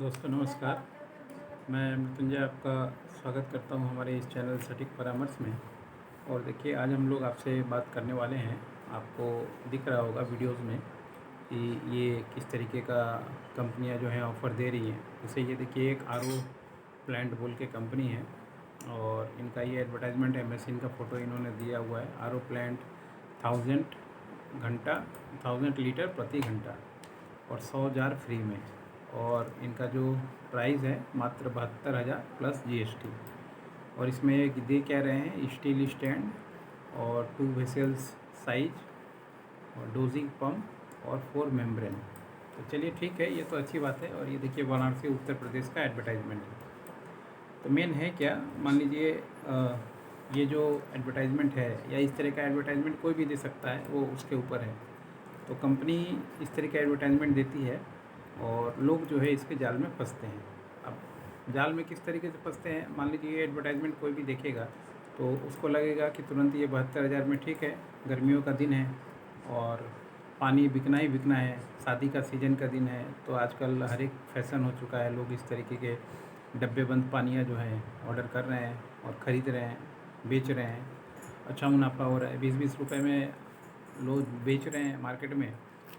दोस्तों नमस्कार। मैं मृत्युंजय आपका स्वागत करता हूं हमारे इस चैनल सटीक परामर्श में। और देखिए आज हम लोग आपसे बात करने वाले हैं, आपको दिख रहा होगा वीडियोस में कि ये किस तरीके का कंपनियां जो हैं ऑफ़र दे रही हैं। जैसे ये देखिए एक आरओ प्लांट बोल के कंपनी है और इनका ये एडवर्टाइजमेंट है, मशीन का फ़ोटो इन्होंने दिया हुआ है। आरओ प्लांट 1000 लीटर प्रति घंटा और 100 जार फ्री में। और इनका जो प्राइस है मात्र 72,000 प्लस जीएसटी। और इसमें एक दे क्या रहे हैं, स्टील स्टैंड और 2 वेसल्स साइज और डोजिंग पम्प और 4 मेम्ब्रेन। तो चलिए ठीक है, ये तो अच्छी बात है। और ये देखिए वाराणसी उत्तर प्रदेश का एडवर्टाइजमेंट है। तो मेन है क्या, मान लीजिए ये जो एडवर्टाइजमेंट है या इस तरह का एडवर्टाइजमेंट कोई भी दे सकता है, वो उसके ऊपर है। तो कंपनी इस तरह का एडवर्टाइजमेंट देती है और लोग जो है इसके जाल में फंसते हैं। अब जाल में किस तरीके से फंसते हैं, मान लीजिए ये एडवर्टाइजमेंट कोई भी देखेगा तो उसको लगेगा कि तुरंत ये 72,000 में ठीक है, गर्मियों का दिन है और पानी बिकना ही बिकना है, शादी का सीज़न का दिन है। तो आजकल हर एक फैशन हो चुका है, लोग इस तरीके के डब्बे बंद पानियाँ जो हैं ऑर्डर कर रहे हैं और ख़रीद रहे हैं, बेच रहे हैं। अच्छा मुनाफा हो रहा है, 20-20 रुपये में लोग बेच रहे हैं मार्केट में।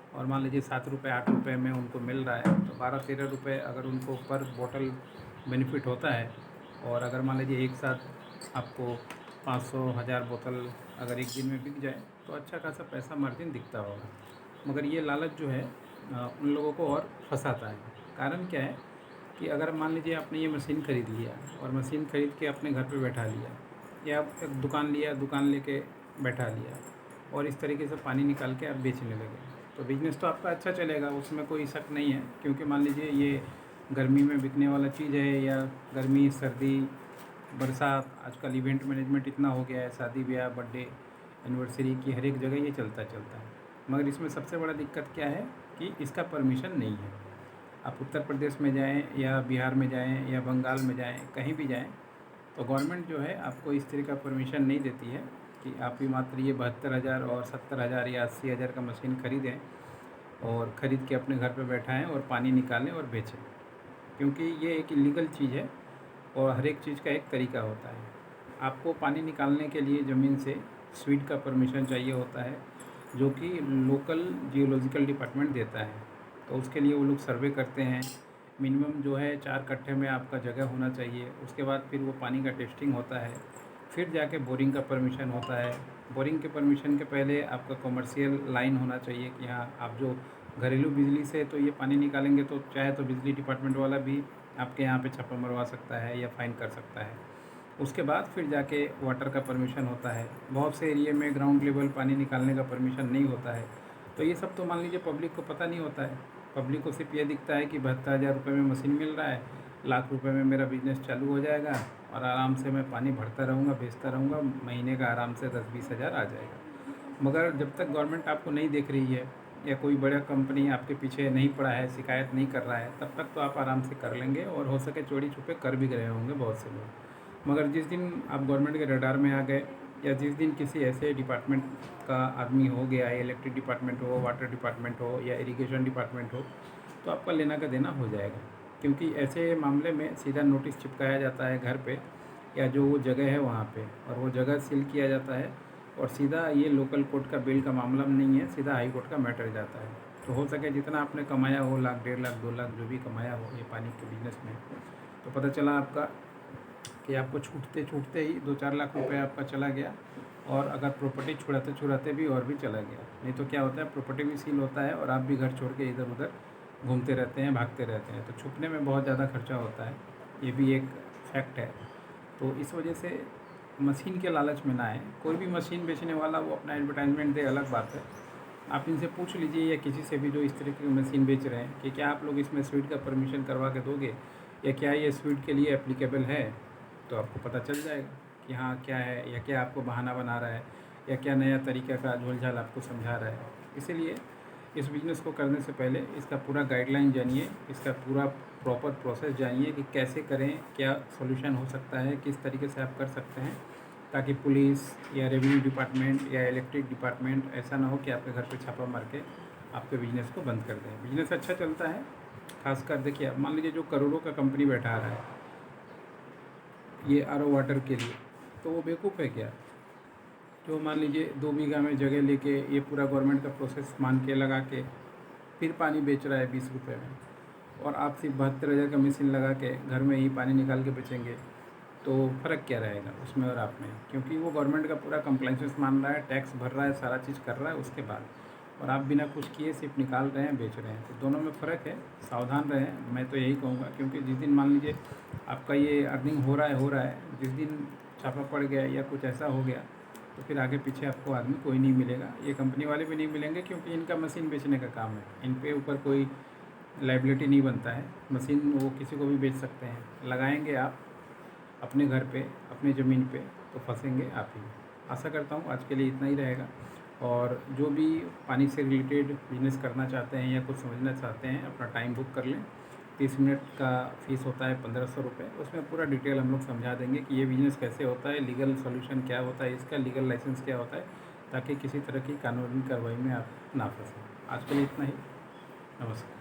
और मान लीजिए 7 रुपये 8 रुपये में उनको मिल रहा है, तो 12-13 रुपये अगर उनको पर बोतल बेनिफिट होता है। और अगर मान लीजिए एक साथ आपको 500-1000 बोतल अगर एक दिन में बिक जाए तो अच्छा खासा पैसा मार्जिन दिखता होगा। मगर ये लालच जो है उन लोगों को और फंसाता है। कारण क्या है कि अगर मान लीजिए आपने ये मशीन ख़रीद लिया और मशीन ख़रीद के अपने घर पे बैठा लिया, या एक दुकान लिया, दुकान लेके बैठा लिया और इस तरीके से पानी निकाल के आप बेचने लगे, तो बिज़नेस तो आपका अच्छा चलेगा, उसमें कोई शक नहीं है। क्योंकि मान लीजिए ये गर्मी में बिकने वाला चीज़ है, या गर्मी सर्दी बरसात, आजकल इवेंट मैनेजमेंट इतना हो गया है, शादी ब्याह बर्थडे एनिवर्सरी की हर एक जगह ये चलता है। मगर इसमें सबसे बड़ा दिक्कत क्या है कि इसका परमिशन नहीं है। आप उत्तर प्रदेश में जाएँ या बिहार में जाएँ या बंगाल में जाएँ, कहीं भी जाएँ, तो गवर्नमेंट जो है आपको इस तरह का परमिशन नहीं देती है कि आप भी मात्र ये 72,000 और 70,000 या 80,000 का मशीन ख़रीदें और ख़रीद के अपने घर पे बैठाएँ और पानी निकालें और बेचें। क्योंकि ये एक इलीगल चीज़ है और हर एक चीज़ का एक तरीका होता है। आपको पानी निकालने के लिए ज़मीन से स्वीट का परमिशन चाहिए होता है, जो कि लोकल जियोलॉजिकल डिपार्टमेंट देता है। तो उसके लिए वो लोग सर्वे करते हैं। मिनिमम जो है 4 कट्ठे में आपका जगह होना चाहिए। उसके बाद फिर वो पानी का टेस्टिंग होता है, फिर जाके बोरिंग का परमिशन होता है। बोरिंग के परमिशन के पहले आपका कमर्शियल लाइन होना चाहिए कि हाँ, आप जो घरेलू बिजली से तो ये पानी निकालेंगे, तो चाहे तो बिजली डिपार्टमेंट वाला भी आपके यहाँ पे छापा मरवा सकता है या फ़ाइन कर सकता है। उसके बाद फिर जाके वाटर का परमिशन होता है। बहुत से एरिया में ग्राउंड लेवल पानी निकालने का परमिशन नहीं होता है। तो ये सब तो मान लीजिए पब्लिक को पता नहीं होता है। पब्लिक को सिर्फ ये दिखता है कि 72,000 रुपये में मशीन मिल रहा है, लाख रुपए में मेरा बिज़नेस चालू हो जाएगा और आराम से मैं पानी भरता रहूँगा, बेचता रहूँगा, महीने का आराम से 10-20 हज़ार आ जाएगा। मगर जब तक गवर्नमेंट आपको नहीं देख रही है या कोई बड़ा कंपनी आपके पीछे नहीं पड़ा है, शिकायत नहीं कर रहा है, तब तक तो आप आराम से कर लेंगे और हो सके चोरी छुपे कर भी गए होंगे बहुत से लोग। मगर जिस दिन आप गवर्नमेंट के रडार में आ गए या जिस दिन किसी ऐसे डिपार्टमेंट का आदमी हो गया, इलेक्ट्रिक डिपार्टमेंट हो, वाटर डिपार्टमेंट हो या इरिगेशन डिपार्टमेंट हो, तो आपका लेना का देना हो जाएगा। क्योंकि ऐसे मामले में सीधा नोटिस चिपकाया जाता है घर पे या जो वो जगह है वहाँ पे, और वो जगह सील किया जाता है और सीधा ये लोकल कोर्ट का बिल का मामला नहीं है, सीधा हाई कोर्ट का मैटर जाता है। तो हो सके जितना आपने कमाया हो, लाख 1.5 लाख 2 लाख जो भी कमाया हो ये पानी के बिज़नेस में, तो पता चला आपका कि आपको छूटते छूटते ही 2-4 लाख रुपए आपका चला गया। और अगर प्रॉपर्टी छुड़ाते छुड़ाते भी और भी चला गया। नहीं तो क्या होता है, प्रॉपर्टी भी सील होता है और आप भी घर छोड़ के इधर उधर घूमते रहते हैं, भागते रहते हैं। तो छुपने में बहुत ज़्यादा खर्चा होता है, ये भी एक फैक्ट है। तो इस वजह से मशीन के लालच में ना आए। कोई भी मशीन बेचने वाला वो अपना एडवर्टाइजमेंट दे, अलग बात है। आप इनसे पूछ लीजिए या किसी से भी जो इस तरह की मशीन बेच रहे हैं कि क्या आप लोग इसमें स्वीट का परमिशन करवा के दोगे या क्या ये स्वीट के लिए एप्लीकेबल है। तो आपको पता चल जाएगा कि हाँ क्या है, या क्या आपको बहाना बना रहा है, या क्या नया तरीक़ा का झोलझाल आपको समझा रहा है। इसीलिए इस बिज़नेस को करने से पहले इसका पूरा गाइडलाइन जानिए, इसका पूरा प्रॉपर प्रोसेस जानिए कि कैसे करें, क्या सॉल्यूशन हो सकता है, किस तरीके से आप कर सकते हैं, ताकि पुलिस या रेवेन्यू डिपार्टमेंट या इलेक्ट्रिक डिपार्टमेंट ऐसा ना हो कि आपके घर पे छापा मार के आपके बिज़नेस को बंद कर दें। बिज़नेस अच्छा चलता है खासकर देखिए, अब मान लीजिए जो करोड़ों का कंपनी बैठा रहा है ये आरओ वाटर के लिए, तो वो बेवकूफ़ है क्या? जो मान लीजिए 2 बीघा में जगह लेके ये पूरा गवर्नमेंट का प्रोसेस मान के लगा के फिर पानी बेच रहा है 20 रुपये में, और आप सिर्फ 72,000 का मशीन लगा के घर में ही पानी निकाल के बेचेंगे, तो फ़र्क क्या रहेगा उसमें और आप में? क्योंकि वो गवर्नमेंट का पूरा कंप्लाइंसेस मान रहा है, टैक्स भर रहा है, सारा चीज़ कर रहा है उसके बाद, और आप बिना कुछ किए सिर्फ निकाल रहे हैं, बेच रहे हैं। तो दोनों में फ़र्क है, सावधान रहें, मैं तो यही कहूँगा। क्योंकि जिस दिन मान लीजिए आपका ये अर्निंग हो रहा है, जिस दिन छापा पड़ गया या कुछ ऐसा हो गया, तो फिर आगे पीछे आपको आदमी कोई नहीं मिलेगा। ये कंपनी वाले भी नहीं मिलेंगे, क्योंकि इनका मशीन बेचने का काम है, इन पे ऊपर कोई लाइबिलिटी नहीं बनता है। मशीन वो किसी को भी बेच सकते हैं। लगाएंगे आप अपने घर पे, अपनी ज़मीन पे, तो फंसेंगे आप ही। आशा करता हूँ आज के लिए इतना ही रहेगा। और जो भी पानी से रिलेटेड बिज़नेस करना चाहते हैं या कुछ समझना चाहते हैं, अपना टाइम बुक कर लें। 30 मिनट का फ़ीस होता है 1500 रुपये। उसमें पूरा डिटेल हम लोग समझा देंगे कि ये बिज़नेस कैसे होता है, लीगल सॉल्यूशन क्या होता है इसका, लीगल लाइसेंस क्या होता है, ताकि किसी तरह की कानूनी कार्रवाई में आप ना फंसें। आज के लिए इतना ही। नमस्कार।